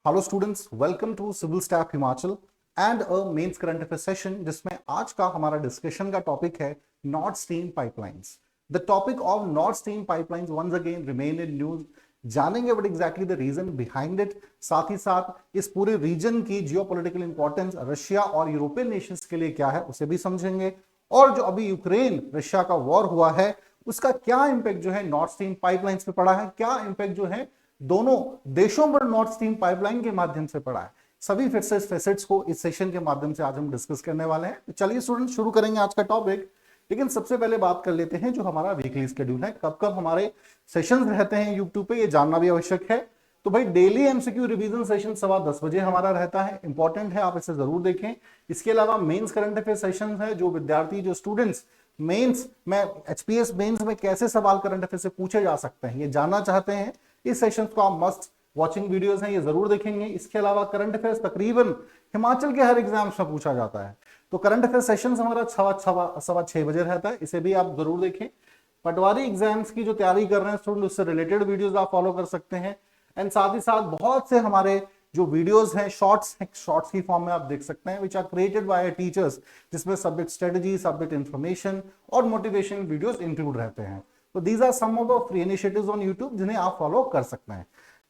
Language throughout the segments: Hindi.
Hello students, welcome to civil staff Himachal and a mains current affair session, जिसमें आज का हमारा डिस्कशन का टॉपिक है north stream pipelines. The topic of north stream pipelines once again remain in news. जानेंगे what exactly the reason behind it, साथ ही साथ इस पूरे रीजन की जियोपॉलिटिकल इंपॉर्टेंस रशिया और यूरोपियन नेशंस के लिए क्या है उसे भी समझेंगे। और जो अभी यूक्रेन रशिया का वॉर हुआ है उसका क्या इंपैक्ट जो है नॉर्थ स्ट्रीम पाइपलाइंस पे पड़ा है, क्या इंपैक्ट जो है दोनों देशों पर नॉर्थ स्ट्रीम पाइपलाइन के माध्यम से पड़ा है, सभी फेसेट्स को इस सेशन के माध्यम से आज हम डिस्कस करने वाले हैं। तो चलिए स्टूडेंट, शुरू करेंगे आज का टॉपिक। लेकिन सबसे पहले बात कर लेते हैं जो हमारा वीकली शेड्यूल है, कब कब हमारे सेशंस रहते हैं यूट्यूब पे, ये जानना भी आवश्यक है। तो भाई डेली एमसीक्यू रिवीजन सेशन 10:15 बजे हमारा रहता है, इंपॉर्टेंट है, आप इसे जरूर देखें। इसके अलावा मेंस करंट अफेयर सेशन है, जो विद्यार्थी जो स्टूडेंट्स मेंस में एचपीएस मेंस में कैसे सवाल करंट अफेयर से पूछे जा सकते हैं ये जानना चाहते हैं, इस सेशंस को आप मस्ट वॉचिंग वीडियोस हैं ये जरूर देखेंगे। इसके अलावा करंट अफेयर्स तकरीबन हिमाचल के हर एग्जाम्स में पूछा जाता है, तो करंट अफेयर सेशंस हमारा 6:15 बजे रहता है, इसे भी आप जरूर देखें। पटवारी एग्जाम्स की जो तैयारी कर रहे हैं स्टूडेंट, उससे रिलेटेड वीडियोस आप फॉलो कर सकते हैं। एंड साथ ही साथ बहुत से हमारे जो वीडियोस हैं शॉर्ट्स की फॉर्म में आप देख सकते हैं, which are created by teachers, जिसमें सब्जेक्ट स्ट्रेटजी, सब्जेक्ट इंफॉर्मेशन और मोटिवेशन वीडियोस इंक्लूड रहते हैं। तो these are some of the free initiatives on YouTube जिन्हें आप फॉलो कर सकते हैं।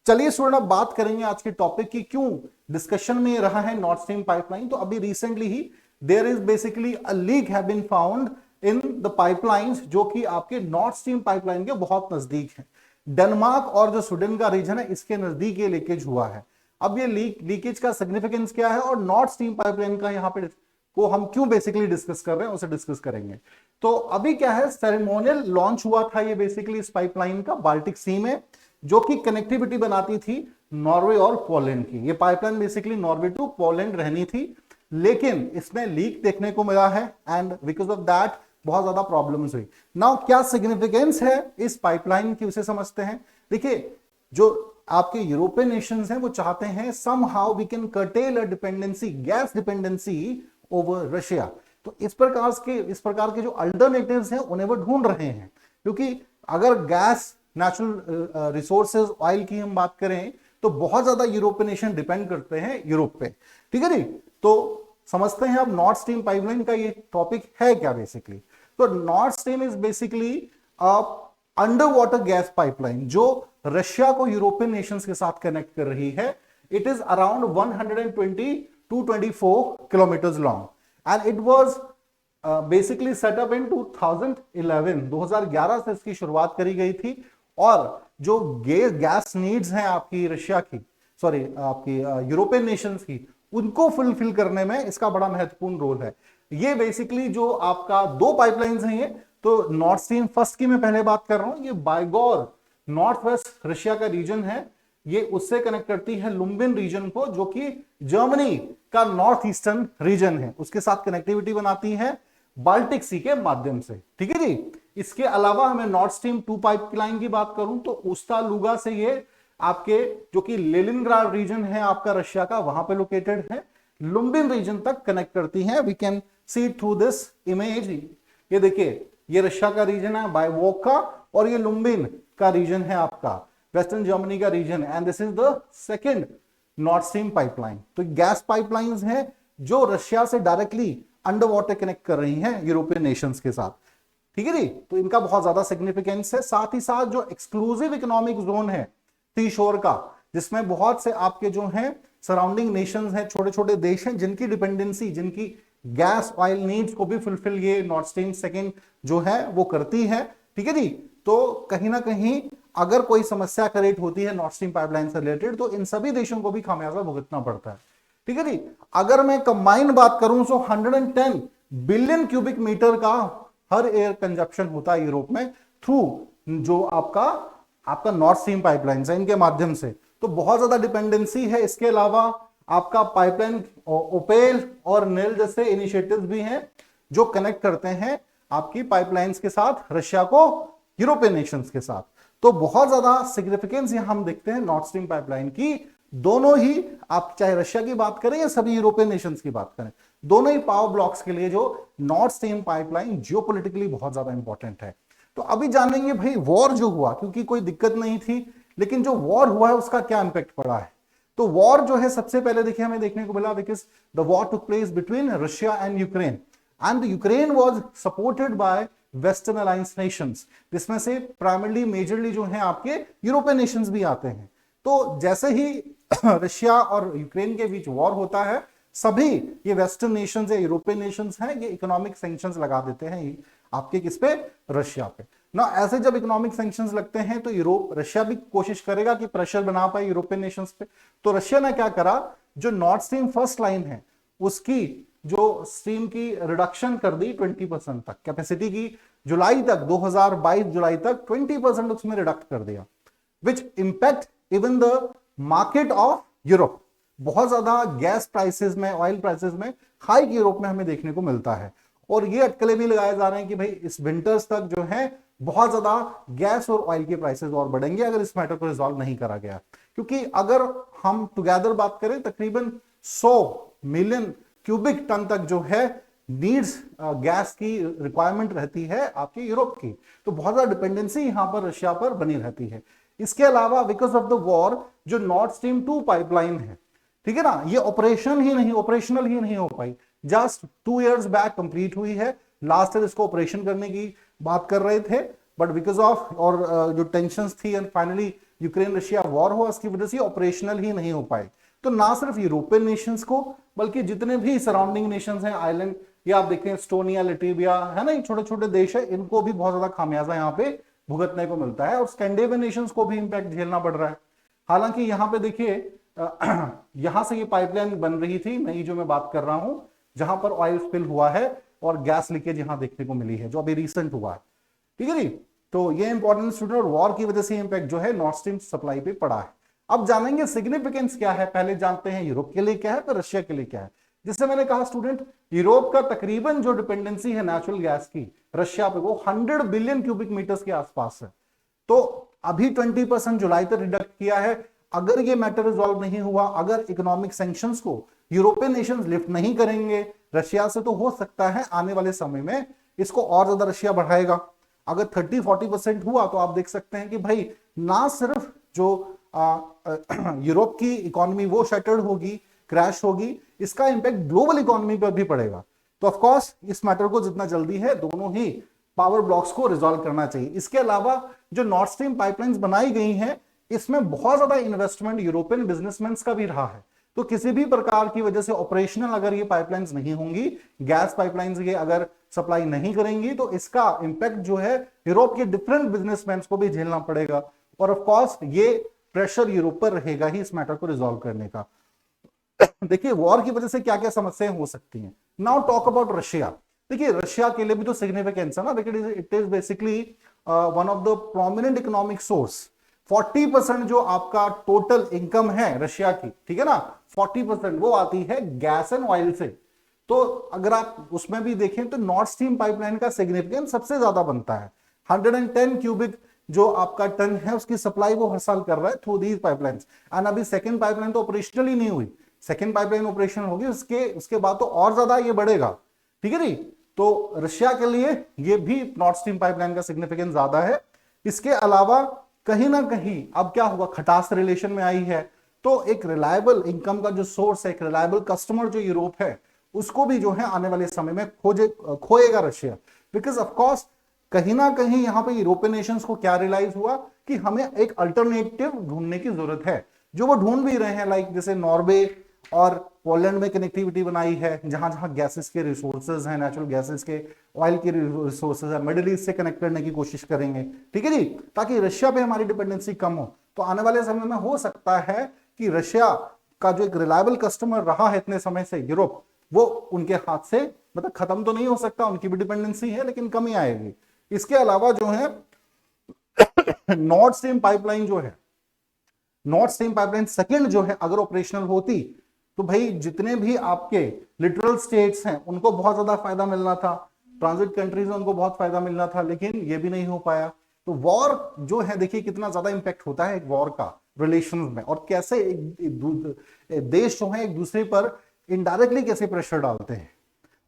चलिए स्टूडेंट, अब बात करेंगे आज के टॉपिक की, क्यों डिस्कशन में रहा है नॉर्थ स्ट्रीम पाइपलाइन। तो अभी रिसेंटली ही there is basically a leak have been found in the pipelines, जो कि आपके नॉर्थ स्ट्रीम पाइपलाइन के बहुत नजदीक है। डेनमार्क और जो स्वीडन का रीजन है इसके नजदीक ये लीकेज हुआ है। अब ये लीकेज का सिग्निफिकेंस क्या है और नॉर्थ स्ट्रीम पाइपलाइन का यहाँ पे को हम क्यों बेसिकली डिस्कस कर रहे हैं उसे डिस्कस करेंगे। तो अभी क्या है, सेरेमोनियल लॉन्च हुआ था ये बेसिकली इस पाइपलाइन का बाल्टिक सी में, जो कि कनेक्टिविटी बनाती थी नॉर्वे और पोलैंड की। ये pipeline basically Norway to Poland रहनी थी, लेकिन इसमें लीक देखने को मिला है एंड बिकॉज ऑफ दैट बहुत ज्यादा प्रॉब्लम्स हुई। नाउ क्या सिग्निफिकेंस है इस पाइपलाइन की उसे समझते हैं। देखिए, जो आपके यूरोपियन नेशंस हैं वो चाहते हैं somehow we can curtail a dependency, gas dependency over Russia. तो इस प्रकार के जो अल्टरनेटिव्स हैं उन्हें वो ढूंढ रहे हैं, क्योंकि अगर गैस, नेचुरल रिसोर्सेज, ऑयल की हम बात करें तो बहुत ज्यादा यूरोपियन नेशन डिपेंड करते हैं यूरोप पे, ठीक है जी। तो समझते हैं अब नॉर्थ स्ट्रीम पाइपलाइन का ये टॉपिक है क्या बेसिकली। तो north stream is basically under water gas pipeline जो रशिया को यूरोपियन नेशंस के साथ कनेक्ट कर रही है। It is around 120 to 24 kilometers long and it was basically set up in 2011 2011 से इसकी शुरुआत करी गई थी। और जो गैस नीड्स हैं आपकी रशिया की, सॉरी आपकी यूरोपियन नेशंस की, उनको फुलफिल करने में इसका बड़ा महत्वपूर्ण रोल है। ये बेसिकली जो आपका दो पाइपलाइंस हैं, ये तो नॉर्थ स्ट्रीम फर्स्ट की मैं पहले बात कर रहा हूं, ये बायगोर नॉर्थ वेस्ट रशिया का रीजन है, ये उससे कनेक्ट करती है लुम्बिन रीजन को, जो कि जर्मनी का नॉर्थ ईस्टर्न रीजन है, उसके साथ कनेक्टिविटी बनाती है बाल्टिक सी के माध्यम से, ठीक है जी। इसके अलावा हमें नॉर्थ स्ट्रीम 2 पाइपलाइन की बात करूं तो उस्ता लुगा से ये आपके जो कि लेनिनग्राड रीजन है आपका रशिया का, वहां पे लोकेटेड है, लुम्बिन रीजन तक कनेक्ट करती है। We can see through this image, ये देखिए ये रशिया का रीजन है बायवोका, और ये लुम्बिन का रीजन है आपका वेस्टर्न जर्मनी का region, and this is the second North Stream pipeline. तो गैस पाइपलाइंस हैं जो रशिया से डायरेक्टली अंडर वाटर कनेक्ट कर रही हैं यूरोपियन नेशंस के साथ, ठीक है जी। तो इनका बहुत ज्यादा सिग्निफिकेंस है। साथ ही साथ जो एक्सक्लूसिव इकोनॉमिक जोन है सी शोर का, जिसमें बहुत से आपके जो हैं सराउंडिंग नेशंस हैं, छोटे छोटे देश हैं, जिनकी डिपेंडेंसी, जिनकी गैस ऑयल नीड्स को भी फुलफिल ये नॉर्थ स्ट्रीम सेकेंड जो है वो करती है, ठीक है जी। तो कहीं ना कहीं अगर कोई समस्या क्रिएट होती है नॉर्थ स्ट्रीम पाइपलाइन से रिलेटेड तो इन सभी देशों को भी खामियाजा भुगतना पड़ता है, ठीक है जी। अगर मैं कंबाइन बात करूं तो 110 बिलियन क्यूबिक मीटर का हर एयर कंजप्शन होता है यूरोप में थ्रू जो आपका नॉर्थ स्ट्रीम पाइपलाइन है, इनके माध्यम से। तो बहुत ज्यादा डिपेंडेंसी है। इसके अलावा आपका पाइपलाइन ओपेल और नेल जैसे इनिशिएटिव्स भी हैं जो कनेक्ट करते हैं आपकी पाइपलाइंस के साथ रशिया को यूरोपियन नेशंस के साथ। तो बहुत ज्यादा सिग्निफिकेंस यहां हम देखते हैं नॉर्थ स्ट्रीम पाइपलाइन की। दोनों ही, आप चाहे रशिया की बात करें या सभी यूरोपियन नेशंस की बात करें, दोनों ही पावर ब्लॉक्स के लिए जो नॉर्थ स्ट्रीम पाइपलाइन जियोपॉलिटिकली बहुत ज्यादा इंपॉर्टेंट है। तो अभी जानेंगे भाई वॉर जो हुआ, क्योंकि कोई दिक्कत नहीं थी, लेकिन जो वॉर हुआ है उसका क्या इंपैक्ट पड़ा है। तो वॉर जो है सबसे पहले देखिए हमें देखने को मिला because the war took place between Russia and Ukraine, and Ukraine was supported by western alliance Nations, जिसमें से प्राइमरली मेजरली जो है आपके यूरोपियन नेशंस भी आते हैं। तो जैसे ही रशिया और यूक्रेन के बीच वॉर होता है, सभी ये वेस्टर्न नेशंस या यूरोपियन नेशंस हैं, ये इकोनॉमिक सैंक्शंस लगा देते हैं आपके किस पे, रशिया पे ना। ऐसे जब इकोनॉमिक सैंक्शंस लगते हैं तो यूरोप, रशिया भी कोशिश करेगा कि प्रेशर बना पाए यूरोपियन नेशंस पे। तो रशिया ने क्या करा, जो नॉर्थ स्ट्रीम फर्स्ट लाइन है उसकी जो स्ट्रीम की रिडक्शन कर दी 20% तक, कैपेसिटी की जुलाई तक 2022 जुलाई तक 20% उसमें रिडक्ट कर दिया, which impact even the market of Europe. बहुत ज्यादा गैस प्राइसेस में, ऑयल प्राइसेस में हाइक यूरोप में हमें देखने को मिलता है। और ये अटकले भी लगाए जा रहे हैं कि भाई इस विंटर्स तक जो है बहुत ज्यादा गैस और ऑयल के प्राइसेस और बढ़ेंगे अगर इस मैटर को रिजॉल्व नहीं करा गया। क्योंकि अगर हम टुगेदर बात करें, तकरीबन 100 मिलियन क्यूबिक टन तक जो है नीड्स गैस की रिक्वायरमेंट रहती है आपके यूरोप की। तो बहुत ज्यादा डिपेंडेंसी यहां पर रशिया पर बनी रहती है। इसके अलावा बिकॉज ऑफ द वॉर जो नॉर्थ स्ट्रीम 2 पाइपलाइन है, ठीक है ना, ये ऑपरेशनल ही नहीं हो पाई। जस्ट 2 इयर्स बैक कंप्लीट हुई है, लास्ट ईयर इसको ऑपरेशन करने की बात कर रहे थे, बट बिकॉज ऑफ और जो टेंशंस थी and finally Ukraine Russia war हुआ, उसकी वजह से ऑपरेशनल ही नहीं हो पाए। तो ना सिर्फ यूरोपियन नेशंस को, बल्कि जितने भी सराउंडिंग नेशंस हैं, आइलैंड या आप देखें एस्टोनिया, लिटविया है ना, ये छोटे छोटे देश है, इनको भी बहुत ज्यादा खामियाजा यहाँ पे भुगतने को मिलता है। और स्कैंडिनेवियन नेशंस को भी इंपैक्ट झेलना पड़ रहा है। हालांकि यहाँ पे देखिए यहां से ये पाइपलाइन बन रही थी नई जो मैं बात कर रहा हूं, जहां पर ऑयल स्पिल हुआ है और गैस लीकेज यहां देखने को मिली है, जो अभी रिसेंट हुआ है, ठीक है जी। तो ये इंपॉर्टेंट स्टूडेंट, और वॉर की वजह से इंपैक्ट जो है नॉर्थ स्ट्रीम सप्लाई पे पड़ा है। अब जानेंगे सिग्निफिकेंस क्या है, पहले जानते हैं यूरोप के लिए क्या है, फिर रशिया के लिए क्या है। जिससे मैंने कहा स्टूडेंट, यूरोप का तकरीबन जो डिपेंडेंसी है नेचुरल गैस की रशिया पे, वो 100 बिलियन क्यूबिक मीटर्स के आसपास है। तो अभी 20% जुलाई तक रिडक्ट किया है। अगर ये मैटर रिजॉल्व नहीं हुआ, अगर इकोनॉमिक सैंक्शंस को यूरोपियन नेशंस लिफ्ट नहीं करेंगे रशिया से, तो हो सकता है आने वाले समय में इसको और ज्यादा रशिया बढ़ाएगा। अगर 30-40% हुआ तो आप देख सकते हैं कि भाई ना सिर्फ जो यूरोप की इकोनॉमी वो शटर्ड होगी, क्रैश होगी, इसका इंपैक्ट ग्लोबल इकोनॉमी पर भी पड़ेगा। तो ऑफ कोर्स इस मैटर को जितना जल्दी है दोनों ही पावर ब्लॉक्स को रिजॉल्व करना चाहिए। इसके अलावा जो नॉर्थ स्ट्रीम पाइपलाइंस बनाई गई हैं, इसमें बहुत ज्यादा इन्वेस्टमेंट यूरोपियन बिजनेसमैन का भी रहा है। तो किसी भी प्रकार की वजह से ऑपरेशनल अगर ये पाइपलाइंस नहीं होंगी, गैस पाइपलाइंस ये अगर सप्लाई नहीं करेंगी, तो इसका इंपैक्ट जो है यूरोप के डिफरेंट बिजनेसमैन को भी झेलना पड़ेगा। और ऑफ कोर्स ये प्रेशर यूरोप पर रहेगा ही इस मैटर को रिजॉल्व करने का। देखिए वॉर की वजह से क्या क्या समस्याएं हो सकती हैं। Now talk about Russia. देखिए रशिया के लिए भी तो सिग्निफिकेंस है ना, it is basically one of the prominent economic source. 40% जो आपका टोटल इनकम है रशिया की, ठीक है ना, 40% वो आती है गैस एंड ऑयल से। तो अगर आप उसमें भी देखें तो नॉर्थ स्ट्रीम पाइपलाइन का सिग्निफिकेंस सबसे ज्यादा बनता है। 110 क्यूबिक जो आपका टन है उसकी सप्लाई वो हर साल कर रहा है थ्रू दीज पाइपलाइंस। एंड अभी सेकंड पाइपलाइन तो ऑपरेशनल ही नहीं हुई, सेकंड पाइपलाइन ऑपरेशन होगी, उसके बाद तो और ज्यादा ये बढ़ेगा, ठीक है जी। तो रशिया के लिए ये भी नॉर्थ स्ट्रीम पाइपलाइन का सिग्निफिकेंस ज्यादा है। इसके अलावा कहीं ना कहीं अब क्या होगा, खटास रिलेशन में आई है, तो एक रिलायबल इनकम का जो सोर्स है, एक रिलायबल कस्टमर जो यूरोप है, उसको भी जो है आने वाले समय में खोएगा रशिया। बिकॉज ऑफ कोर्स कहीं ना कहीं यहां पे यूरोपियन नेशंस को क्या रियलाइज हुआ कि हमें एक अल्टरनेटिव ढूंढने की जरूरत है, जो वो ढूंढ भी रहे हैं। लाइक जैसे नॉर्वे और पोलैंड में कनेक्टिविटी बनाई है, जहां जहां गैसेस के रिसोर्सेज हैं, नेचुरल गैसेस के, ऑयल के रिसोर्सेज है, मिडिल ईस्ट से कनेक्ट करने की कोशिश करेंगे, ठीक है जी, ताकि रशिया पे हमारी डिपेंडेंसी कम हो। तो आने वाले समय में हो सकता है कि रशिया का जो एक रिलायबल कस्टमर रहा है इतने समय से यूरोप, वो उनके हाथ से मतलब खत्म तो नहीं हो सकता, उनकी भी डिपेंडेंसी है, लेकिन कमी आएगी। इसके अलावा जो है नॉर्थ स्ट्रीम पाइपलाइन जो है, नॉर्थ स्ट्रीम पाइपलाइन सेकंड जो है अगर ऑपरेशनल होती, तो भाई जितने भी आपके लिटरल स्टेट्स हैं उनको बहुत ज्यादा फायदा मिलना था, ट्रांजिट कंट्रीज में उनको बहुत फायदा मिलना था, लेकिन ये भी नहीं हो पाया। तो वॉर जो है देखिए कितना ज्यादा इंपैक्ट होता है एक वॉर का रिलेशन में, और कैसे एक देश जो है एक दूसरे पर इनडायरेक्टली कैसे प्रेशर डालते हैं।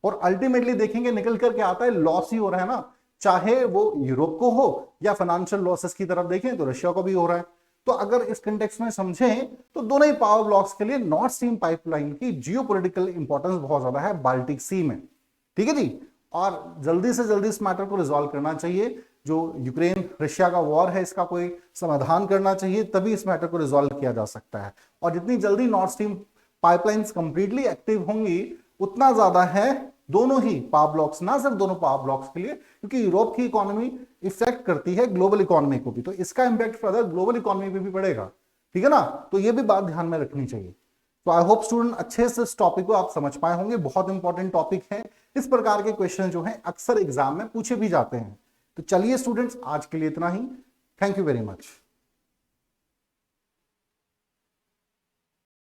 और अल्टीमेटली देखेंगे निकल करके आता है लॉस ही हो रहा है ना, चाहे वो यूरोप को हो या फाइनेंशियल लॉसेस की तरफ देखें तो रशिया को भी हो रहा है। तो अगर इस कंटेक्स्ट में समझें तो दोनों ही पावर ब्लॉक्स के लिए नॉर्थ स्ट्रीम पाइपलाइन की जियोपॉलिटिकल इंपॉर्टेंस बहुत ज्यादा है बाल्टिक सी में। ठीक है जी, और जल्दी से जल्दी इस मैटर को रिजॉल्व करना चाहिए। जो यूक्रेन रशिया का वॉर है इसका कोई समाधान करना चाहिए, तभी इस मैटर को रिजॉल्व किया जा सकता है। और जितनी जल्दी north stream pipelines completely active होंगी उतना ज्यादा है दोनों ही पावर ब्लॉक्स, ना सिर्फ दोनों पावर ब्लॉक्स के लिए, क्योंकि यूरोप की इकोनॉमी इफेक्ट करती है ग्लोबल इकोनॉमी को भी, तो इसका इंपैक्ट फर्दर ग्लोबल इकोनॉमी पे भी पड़ेगा। ठीक है ना, तो ये भी बात ध्यान में रखनी चाहिए। तो आई होप स्टूडेंट अच्छे से इस टॉपिक को आप समझ पाए होंगे, बहुत इंपॉर्टेंट टॉपिक है। इस प्रकार के क्वेश्चन जो हैं अक्सर एग्जाम में पूछे भी जाते हैं। तो चलिए स्टूडेंट्स, आज के लिए इतना ही। Thank you very much.